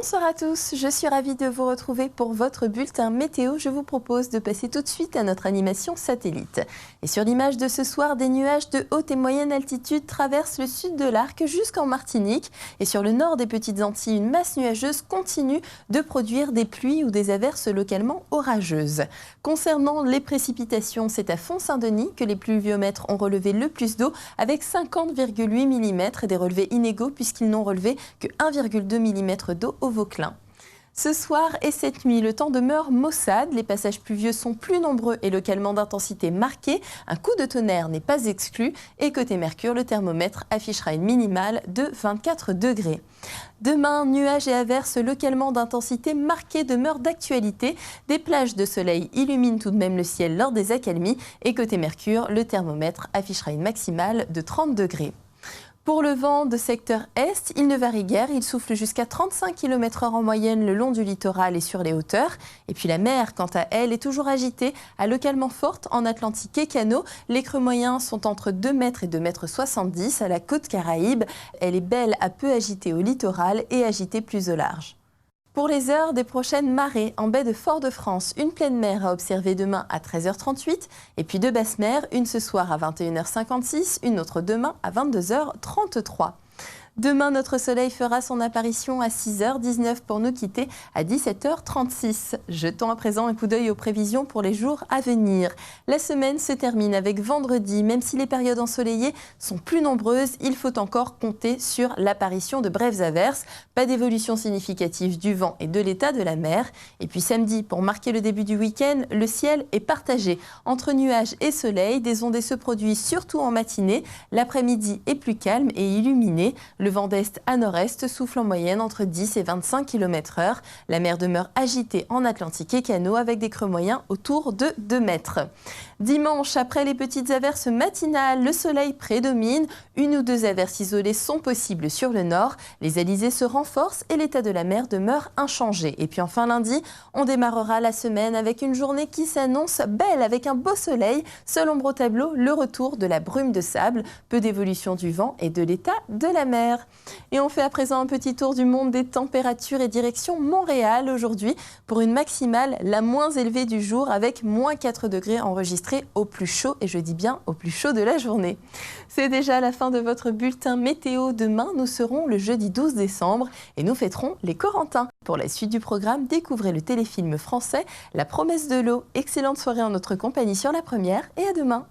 Bonsoir à tous, je suis ravie de vous retrouver pour votre bulletin météo. Je vous propose de passer tout de suite à notre animation satellite. Et sur l'image de ce soir, des nuages de haute et moyenne altitude traversent le sud de l'Arc jusqu'en Martinique. Et sur le nord des Petites Antilles, une masse nuageuse continue de produire des pluies ou des averses localement orageuses. Concernant les précipitations, c'est à Font-Saint-Denis que les pluviomètres ont relevé le plus d'eau avec 50,8 mm et des relevés inégaux puisqu'ils n'ont relevé que 1,2 mm d'eau au Vauclin. Ce soir et cette nuit, le temps demeure maussade. Les passages pluvieux sont plus nombreux et localement d'intensité marquée. Un coup de tonnerre n'est pas exclu. Et côté Mercure, le thermomètre affichera une minimale de 24 degrés. Demain, nuages et averses localement d'intensité marquée demeurent d'actualité. Des plages de soleil illuminent tout de même le ciel lors des accalmies. Et côté Mercure, le thermomètre affichera une maximale de 30 degrés. Pour le vent de secteur est, il ne varie guère. Il souffle jusqu'à 35 km/h en moyenne le long du littoral et sur les hauteurs. Et puis la mer, quant à elle, est toujours agitée, à localement forte en Atlantique et Canaux. Les creux moyens sont entre 2 mètres et 2,70 m à la côte Caraïbe. Elle est belle à peu agitée au littoral et agitée plus au large. Pour les heures des prochaines marées, en baie de Fort-de-France, une pleine mer à observer demain à 13h38 et puis deux basses mers, une ce soir à 21h56, une autre demain à 22h33. Demain, notre soleil fera son apparition à 6h19 pour nous quitter à 17h36. Jetons à présent un coup d'œil aux prévisions pour les jours à venir. La semaine se termine avec vendredi. Même si les périodes ensoleillées sont plus nombreuses, il faut encore compter sur l'apparition de brèves averses. Pas d'évolution significative du vent et de l'état de la mer. Et puis samedi, pour marquer le début du week-end, le ciel est partagé. Entre nuages et soleil, des ondées se produisent surtout en matinée. L'après-midi est plus calme et illuminé. Le vent d'est à nord-est souffle en moyenne entre 10 et 25 km/h. La mer demeure agitée en Atlantique et Canaux avec des creux moyens autour de 2 mètres. Dimanche, après les petites averses matinales, le soleil prédomine. Une ou deux averses isolées sont possibles sur le nord. Les alizés se renforcent et l'état de la mer demeure inchangé. Et puis enfin lundi, on démarrera la semaine avec une journée qui s'annonce belle avec un beau soleil. Seule ombre au tableau, le retour de la brume de sable, peu d'évolution du vent et de l'état de la mer. Et on fait à présent un petit tour du monde des températures et direction Montréal aujourd'hui pour une maximale la moins élevée du jour avec moins 4 degrés enregistrés au plus chaud, et je dis bien au plus chaud de la journée. C'est déjà la fin de votre bulletin météo. Demain, nous serons le jeudi 12 décembre et nous fêterons les Corentins. Pour la suite du programme, découvrez le téléfilm français La promesse de l'eau. Excellente soirée en notre compagnie sur La Première et à demain.